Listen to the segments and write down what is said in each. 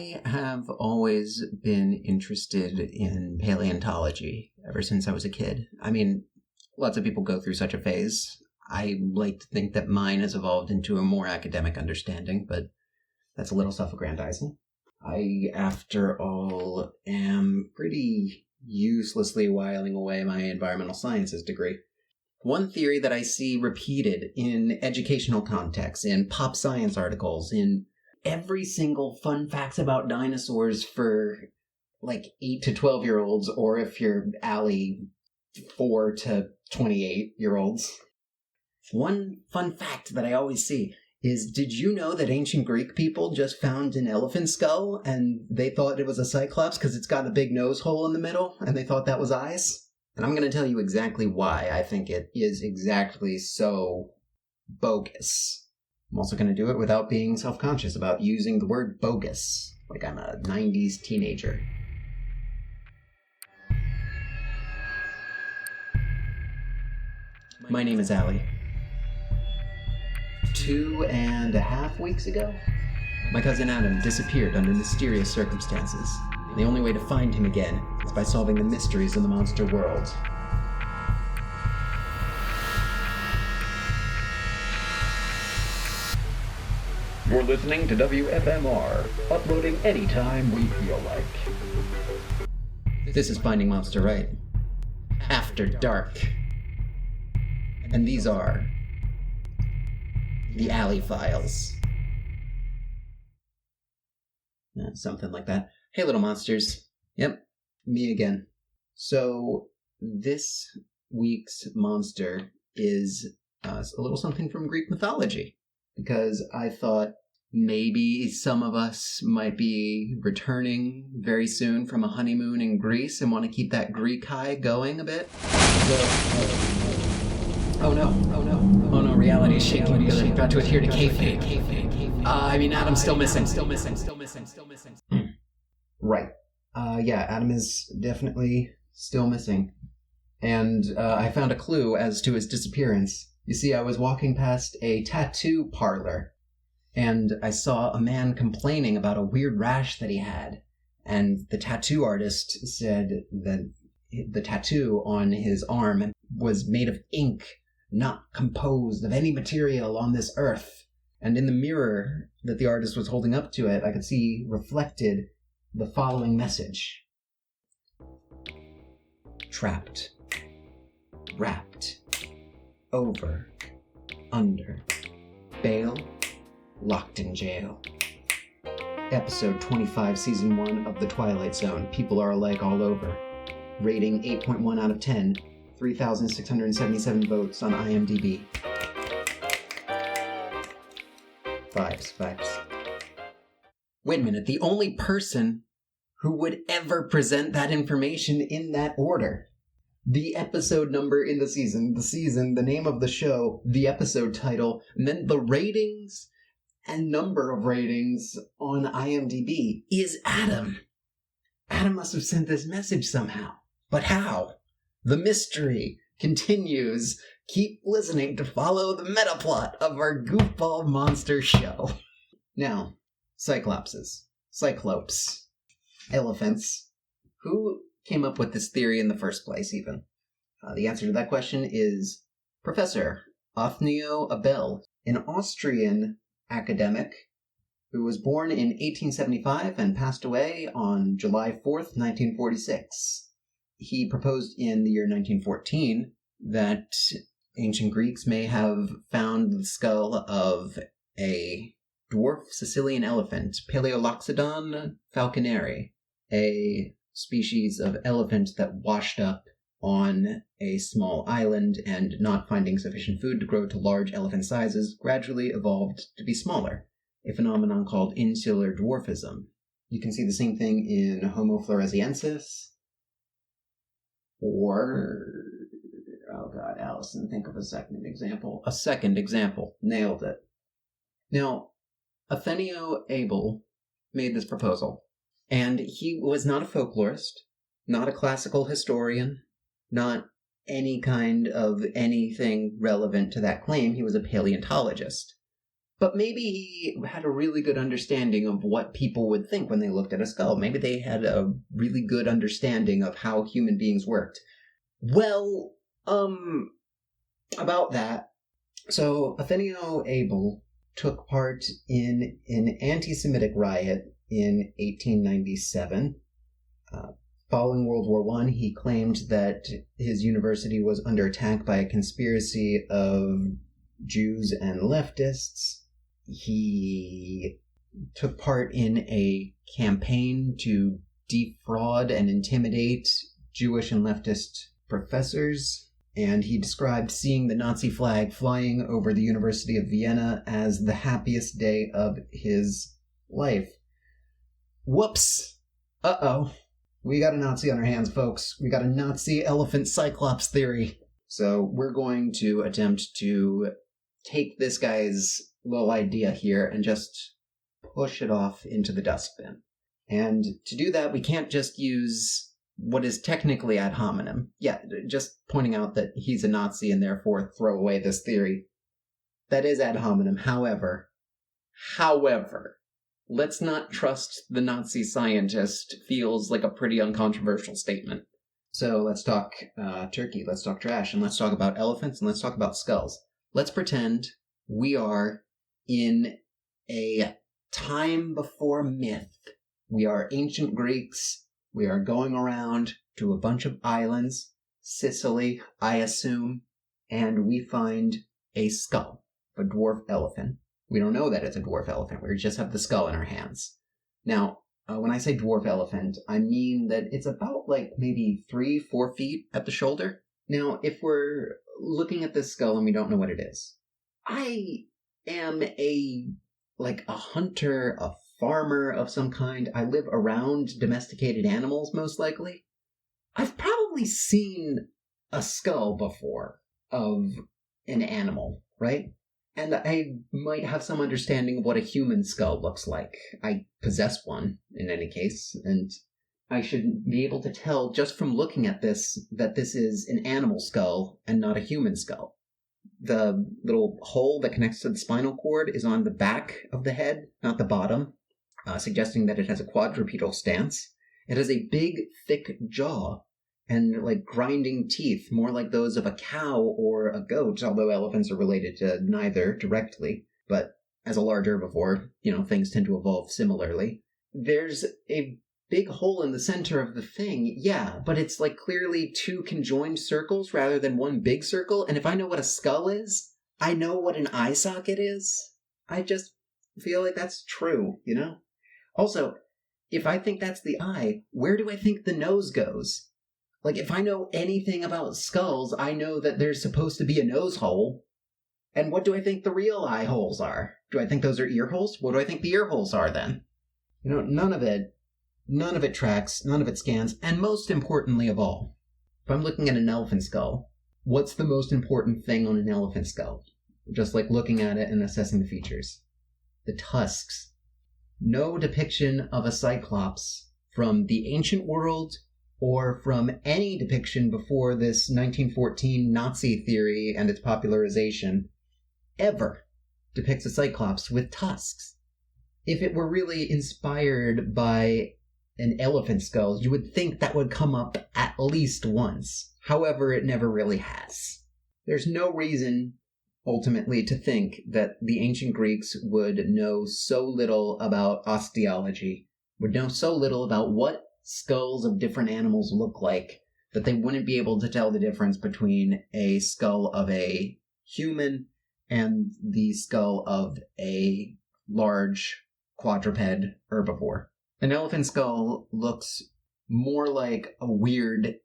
I have always been interested in paleontology ever since I was a kid. I mean, lots of people go through such a phase. I like to think that mine has evolved into a more academic understanding, but that's a little self-aggrandizing. I, after all, am pretty uselessly whiling away my environmental sciences degree. One theory that I see repeated in educational contexts, in pop science articles, in every single fun facts about dinosaurs for like 8 to 12-year-olds, or if you're Allie, 4 to 28-year-olds. One fun fact that I always see is, did you know that ancient Greek people just found an elephant skull and they thought it was a Cyclops because it's got a big nose hole in the middle and they thought that was eyes? And I'm going to tell you exactly why I think it is exactly so bogus. I'm also going to do it without being self-conscious about using the word bogus, like I'm a 90s teenager. My name is Allie. 2.5 weeks ago, my cousin Adam disappeared under mysterious circumstances. The only way to find him again is by solving the mysteries of the monster world. You're listening to WFMR, uploading anytime we feel like. This is Finding Monster Right, After Dark. And these are the Allie Files. Something like that. Hey, little monsters. Yep, me again. So, this week's monster is a little something from Greek mythology, because I thought maybe some of us might be returning very soon from a honeymoon in Greece and want to keep that Greek high going a bit. Oh no, reality is shaking because I've got to adhere to kayfabe. Adam's still missing. Right. Adam is definitely still missing. And I found a clue as to his disappearance. You see, I was walking past a tattoo parlor, and I saw a man complaining about a weird rash that he had. And the tattoo artist said that the tattoo on his arm was made of ink, not composed of any material on this earth. And in the mirror that the artist was holding up to it, I could see reflected the following message. Trapped. Wrapped. Over. Under. Bail. Locked in jail. Episode 25, Season 1 of The Twilight Zone. People are alike all over. Rating 8.1 out of 10. 3,677 votes on IMDb. Fives. Wait a minute, the only person who would ever present that information in that order. The episode number in the season, the name of the show, the episode title, and then the ratings and number of ratings on IMDb is Adam. Adam must have sent this message somehow. But how? The mystery continues. Keep listening to follow the meta plot of our goofball monster show. Now, Cyclopses, Cyclopes, elephants. Who came up with this theory in the first place, even? The answer to that question is Professor Othniel Abel, an Austrian academic who was born in 1875 and passed away on July 4th, 1946. He proposed in the year 1914 that ancient Greeks may have found the skull of a dwarf Sicilian elephant, Paleoloxodon falconeri, a species of elephant that washed up on a small island and, not finding sufficient food to grow to large elephant sizes, gradually evolved to be smaller, a phenomenon called insular dwarfism. You can see the same thing in Homo floresiensis, or, Allison, think of a second example. A second example. Nailed it. Now, Othniel Abel made this proposal, and he was not a folklorist, not a classical historian, not any kind of anything relevant to that claim. He was a paleontologist. But maybe he had a really good understanding of what people would think when they looked at a skull. Maybe they had a really good understanding of how human beings worked. Well, about that. So, Athenio Abel took part in an anti-Semitic riot in 1897. Following World War I, he claimed that his university was under attack by a conspiracy of Jews and leftists. He took part in a campaign to defraud and intimidate Jewish and leftist professors, and he described seeing the Nazi flag flying over the University of Vienna as the happiest day of his life. Whoops! Uh-oh. We got a Nazi on our hands, folks. We got a Nazi elephant Cyclops theory. So we're going to attempt to take this guy's little idea here and just push it off into the dustbin. And to do that, we can't just use what is technically ad hominem. Yeah, just pointing out that he's a Nazi and therefore throw away this theory. That is ad hominem. However, let's not trust the Nazi scientist feels like a pretty uncontroversial statement. So let's talk turkey, let's talk trash, and let's talk about elephants, and let's talk about skulls. Let's pretend we are in a time before myth. We are ancient Greeks. We are going around to a bunch of islands, Sicily, I assume, and we find a skull, a dwarf elephant. We don't know that it's a dwarf elephant. We just have the skull in our hands. Now, when I say dwarf elephant, I mean that it's about maybe 3-4 feet at the shoulder. Now, if we're looking at this skull and we don't know what it is, I am a hunter, a farmer of some kind. I live around domesticated animals, most likely. I've probably seen a skull before of an animal, right? And I might have some understanding of what a human skull looks like. I possess one, in any case, and I should be able to tell just from looking at this that this is an animal skull and not a human skull. The little hole that connects to the spinal cord is on the back of the head, not the bottom, suggesting that it has a quadrupedal stance. It has a big, thick jaw and grinding teeth, more like those of a cow or a goat, although elephants are related to neither directly. But as a large herbivore, things tend to evolve similarly. There's a big hole in the center of the thing, yeah, but it's clearly two conjoined circles rather than one big circle. And if I know what a skull is, I know what an eye socket is. I just feel like that's true, Also, if I think that's the eye, where do I think the nose goes? If I know anything about skulls, I know that there's supposed to be a nose hole. And what do I think the real eye holes are? Do I think those are ear holes? What do I think the ear holes are then? None of it tracks, none of it scans, and most importantly of all, if I'm looking at an elephant skull, what's the most important thing on an elephant skull? Just looking at it and assessing the features. The tusks. No depiction of a Cyclops from the ancient world or from any depiction before this 1914 Nazi theory and its popularization ever depicts a Cyclops with tusks. If it were really inspired by an elephant skull, you would think that would come up at least once. However, it never really has. There's no reason, ultimately, to think that the ancient Greeks would know so little about osteology, would know so little about what skulls of different animals look like, that they wouldn't be able to tell the difference between a skull of a human and the skull of a large quadruped herbivore. An elephant skull looks more like a weird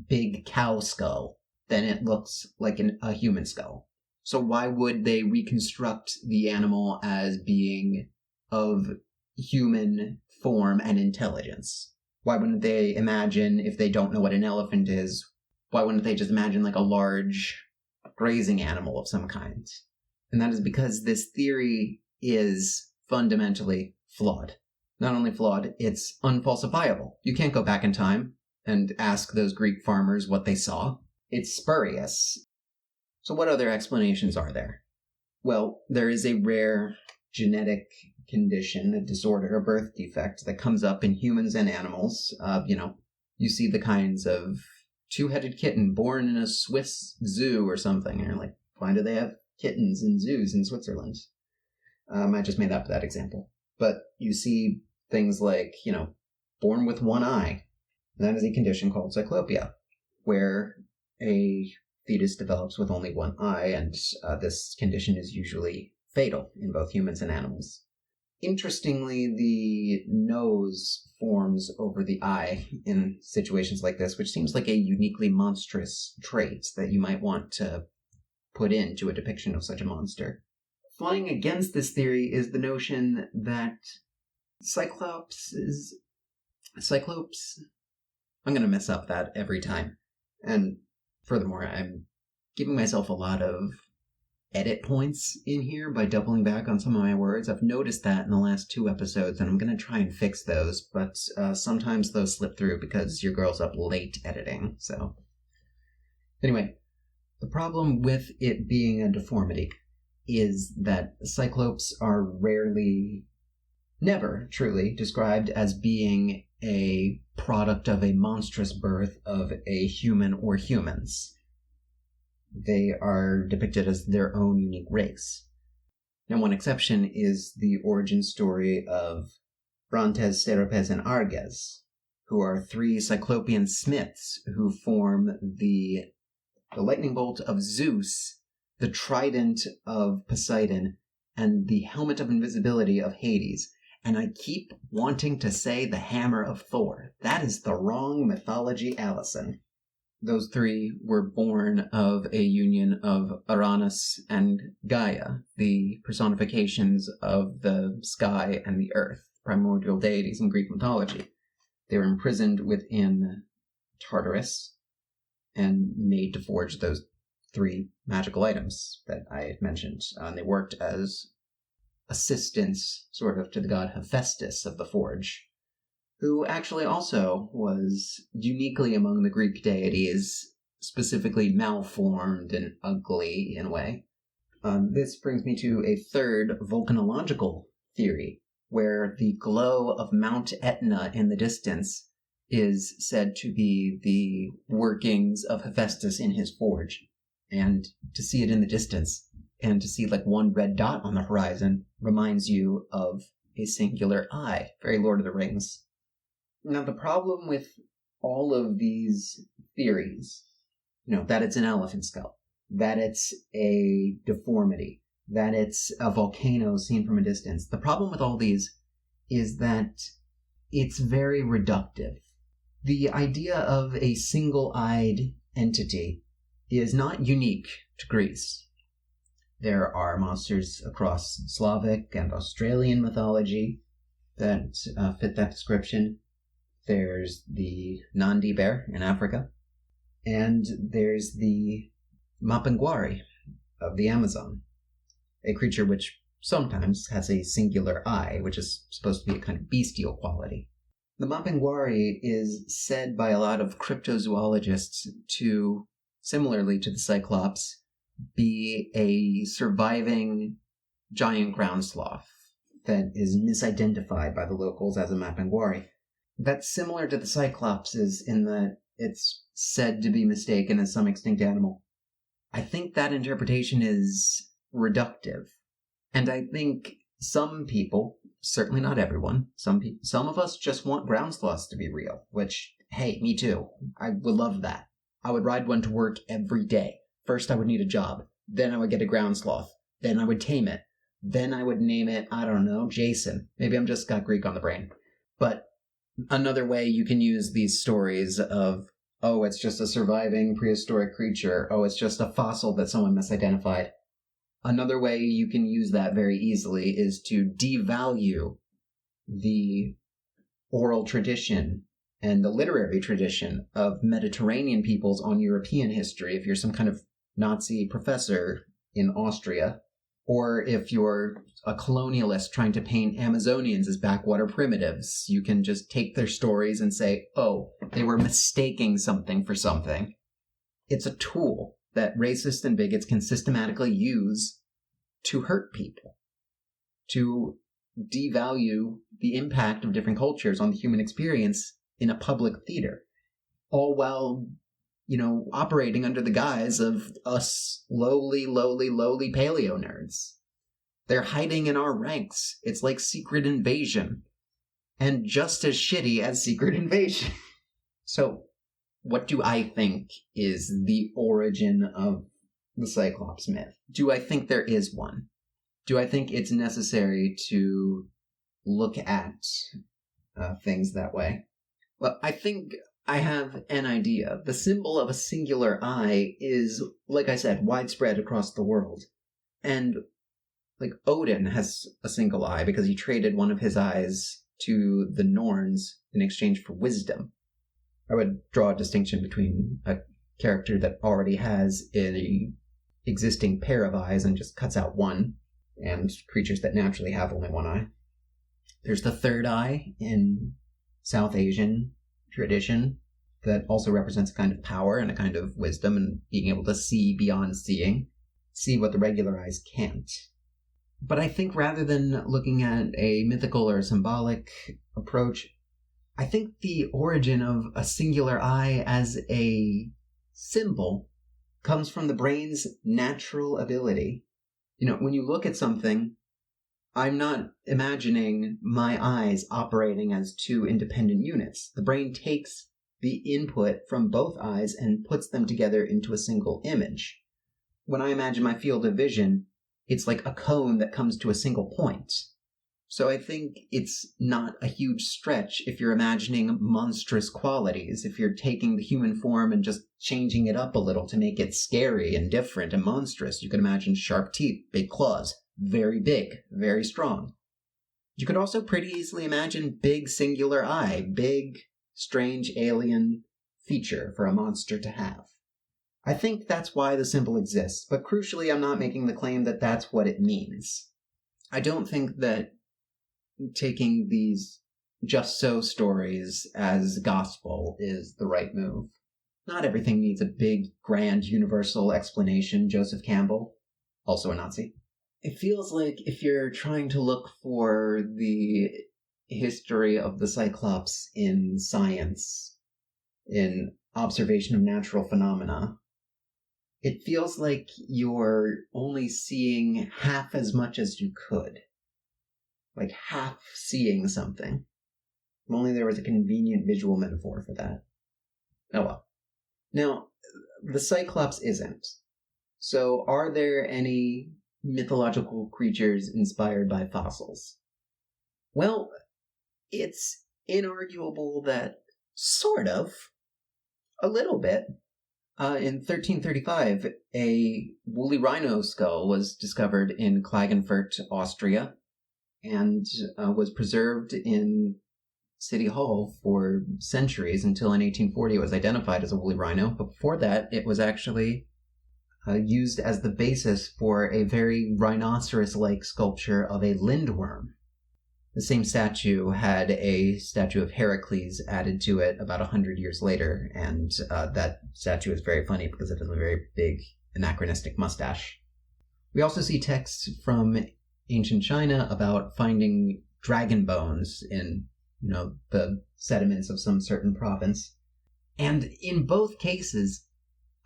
big cow skull than it looks like a human skull. So why would they reconstruct the animal as being of human form and intelligence? Why wouldn't they imagine, if they don't know what an elephant is, why wouldn't they just imagine a large grazing animal of some kind? And that is because this theory is fundamentally flawed. Not only flawed, it's unfalsifiable. You can't go back in time and ask those Greek farmers what they saw. It's spurious. So what other explanations are there? Well, there is a rare genetic condition, a disorder, a birth defect that comes up in humans and animals. You see the kinds of two-headed kitten born in a Swiss zoo or something, and you're like, why do they have kittens in zoos in Switzerland? I just made up that example. But you see things like, born with one eye. And that is a condition called cyclopia, where a fetus develops with only one eye, and this condition is usually fatal in both humans and animals. Interestingly, the nose forms over the eye in situations like this, which seems like a uniquely monstrous trait that you might want to put into a depiction of such a monster. Flying against this theory is the notion that Cyclops, I'm going to mess up that every time. And furthermore, I'm giving myself a lot of edit points in here by doubling back on some of my words. I've noticed that in the last 2 episodes, and I'm going to try and fix those, but sometimes those slip through because your girl's up late editing, so... Anyway, the problem with it being a deformity is that Cyclopes are never truly described as being a product of a monstrous birth of a human or humans. They are depicted as their own unique race. Now, one exception is the origin story of Brontes, Serapes, and Arges, who are 3 Cyclopean smiths who form the lightning bolt of Zeus, the trident of Poseidon, and the helmet of invisibility of Hades. And I keep wanting to say the hammer of Thor. That is the wrong mythology, Allison. Those 3 were born of a union of Uranus and Gaia, the personifications of the sky and the earth, primordial deities in Greek mythology. They were imprisoned within Tartarus and made to forge those 3 magical items that I had mentioned. They worked as assistants, sort of, to the god Hephaestus of the forge, who actually also was uniquely among the Greek deities, specifically malformed and ugly in a way. This brings me to a third volcanological theory, where the glow of Mount Etna in the distance is said to be the workings of Hephaestus in his forge. And to see it in the distance, and to see like one red dot on the horizon, reminds you of a singular eye, very Lord of the Rings. Now, the problem with all of these theories, that it's an elephant skull, that it's a deformity, that it's a volcano seen from a distance, the problem with all these is that it's very reductive. The idea of a single-eyed entity is not unique to Greece. There are monsters across Slavic and Australian mythology that fit that description. There's the Nandi bear in Africa, and there's the Mapinguari of the Amazon, a creature which sometimes has a singular eye, which is supposed to be a kind of bestial quality. The Mapinguari is said by a lot of cryptozoologists to, similarly to the Cyclops, be a surviving giant ground sloth that is misidentified by the locals as a Mapinguari. That's similar to the Cyclops in that it's said to be mistaken as some extinct animal. I think that interpretation is reductive. And I think some people, certainly not everyone, some of us just want ground sloths to be real, which, hey, me too. I would love that. I would ride one to work every day. First I would need a job. Then I would get a ground sloth. Then I would tame it. Then I would name it, I don't know, Jason. Maybe I'm just got Greek on the brain. But another way you can use these stories of, oh, it's just a surviving prehistoric creature. Oh, it's just a fossil that someone misidentified. Another way you can use that very easily is to devalue the oral tradition and the literary tradition of Mediterranean peoples on European history. If you're some kind of Nazi professor in Austria, or if you're a colonialist trying to paint Amazonians as backwater primitives, you can just take their stories and say, oh, they were mistaking something for something. It's a tool that racists and bigots can systematically use to hurt people, to devalue the impact of different cultures on the human experience in a public theater, all while, operating under the guise of us lowly paleo nerds. They're hiding in our ranks. It's like Secret Invasion, and just as shitty as Secret Invasion. So, what do I think is the origin of the Cyclops myth? Do I think there is one? Do I think it's necessary to look at things that way? Well, I think I have an idea. The symbol of a singular eye is, like I said, widespread across the world. And, Odin has a single eye because he traded one of his eyes to the Norns in exchange for wisdom. I would draw a distinction between a character that already has an existing pair of eyes and just cuts out one, and creatures that naturally have only one eye. There's the third eye in South Asian tradition that also represents a kind of power and a kind of wisdom and being able to see beyond seeing, see what the regular eyes can't. But I think rather than looking at a mythical or symbolic approach, I think the origin of a singular eye as a symbol comes from the brain's natural ability. When you look at something, I'm not imagining my eyes operating as two independent units. The brain takes the input from both eyes and puts them together into a single image. When I imagine my field of vision, it's like a cone that comes to a single point. So I think it's not a huge stretch if you're imagining monstrous qualities, if you're taking the human form and just changing it up a little to make it scary and different and monstrous. You could imagine sharp teeth, big claws, very big, very strong. You could also pretty easily imagine big singular eye, big, strange alien feature for a monster to have. I think that's why the symbol exists, but crucially I'm not making the claim that that's what it means. I don't think that taking these just so stories as gospel is the right move. Not everything needs a big, grand, universal explanation. Joseph Campbell, also a Nazi. It feels like if you're trying to look for the history of the Cyclops in science, in observation of natural phenomena, it feels like you're only seeing half as much as you could. Like half seeing something. If only there was a convenient visual metaphor for that. Oh well. Now, the Cyclops isn't. So are there any mythological creatures inspired by fossils? Well, it's inarguable that sort of, a little bit. In 1335, a woolly rhino skull was discovered in Klagenfurt, Austria, and was preserved in City Hall for centuries until in 1840 it was identified as a woolly rhino. But before that, it was actually used as the basis for a very rhinoceros-like sculpture of a lindworm. The same statue had a statue of Heracles added to it about 100 years later, and that statue is very funny because it has a very big anachronistic mustache. We also see texts from ancient China about finding dragon bones in, the sediments of some certain province. And in both cases,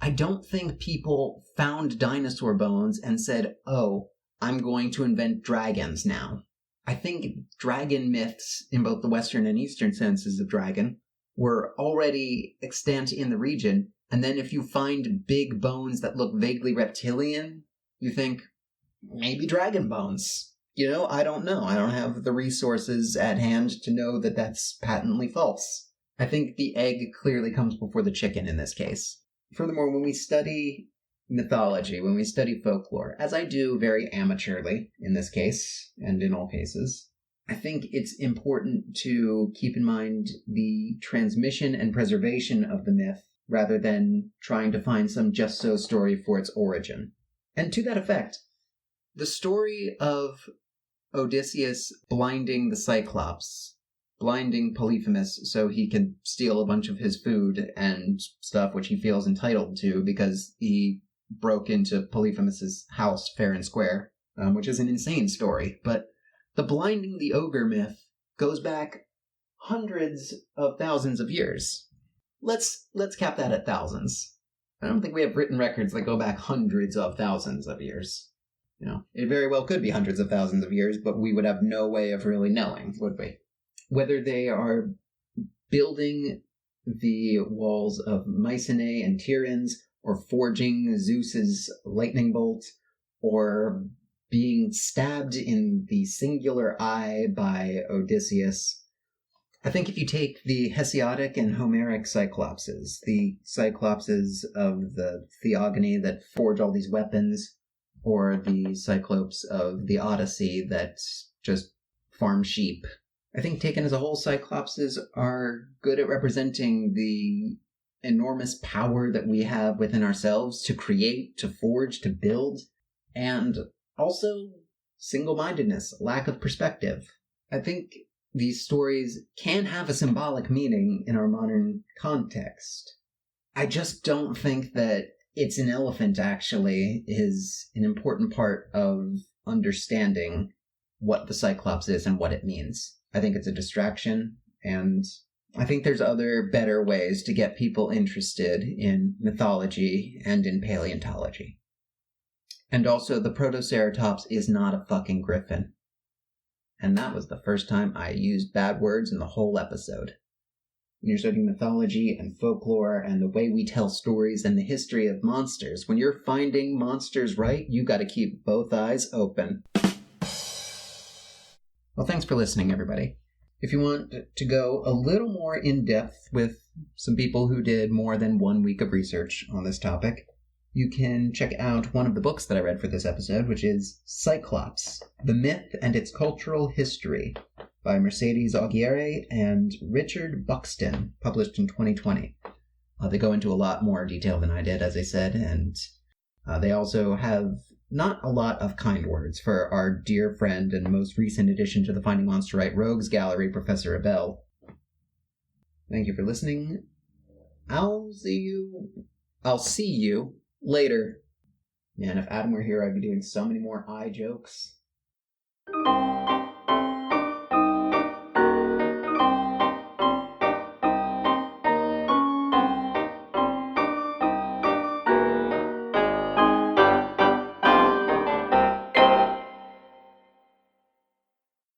I don't think people found dinosaur bones and said, oh, I'm going to invent dragons now. I think dragon myths, in both the Western and Eastern senses of dragon, were already extant in the region, and then if you find big bones that look vaguely reptilian, you think, maybe dragon bones. I don't know. I don't have the resources at hand to know that that's patently false. I think the egg clearly comes before the chicken in this case. Furthermore, when we study mythology, when we study folklore, as I do very amateurly in this case, and in all cases, I think it's important to keep in mind the transmission and preservation of the myth rather than trying to find some just-so story for its origin. And to that effect, the story of Odysseus blinding the Cyclops, blinding Polyphemus so he can steal a bunch of his food and stuff which he feels entitled to because he broke into Polyphemus's house fair and square. which is an insane story. But the blinding the ogre myth goes back hundreds of thousands of years. Let's cap that at thousands. I don't think we have written records that go back hundreds of thousands of years. It very well could be hundreds of thousands of years, but we would have no way of really knowing, would we? Whether they are building the walls of Mycenae and Tiryns, or forging Zeus's lightning bolt, or being stabbed in the singular eye by Odysseus. I think if you take the Hesiodic and Homeric Cyclopses, the Cyclopses of the Theogony that forge all these weapons, or the Cyclopes of the Odyssey that just farm sheep, I think taken as a whole, Cyclopses are good at representing the enormous power that we have within ourselves to create, to forge, to build, and also single-mindedness, lack of perspective. I think these stories can have a symbolic meaning in our modern context. I just don't think that it's an elephant, actually, is an important part of understanding what the Cyclops is and what it means. I think it's a distraction, and I think there's other better ways to get people interested in mythology and in paleontology. And also, the Protoceratops is not a fucking griffin. And that was the first time I used bad words in the whole episode. When you're studying mythology and folklore and the way we tell stories and the history of monsters, when you're finding monsters right, you gotta keep both eyes open. Well, thanks for listening, everybody. If you want to go a little more in-depth with some people who did more than 1 week of research on this topic, you can check out one of the books that I read for this episode, which is Cyclops, The Myth and Its Cultural History, by Mercedes Aguirre and Richard Buxton, published in 2020. They go into a lot more detail than I did, as I said, and they also have not a lot of kind words for our dear friend and most recent addition to the Finding Monsterite Rogues Gallery, Professor Abel. Thank you for listening. I'll see you later. Man, if Adam were here, I'd be doing so many more eye jokes.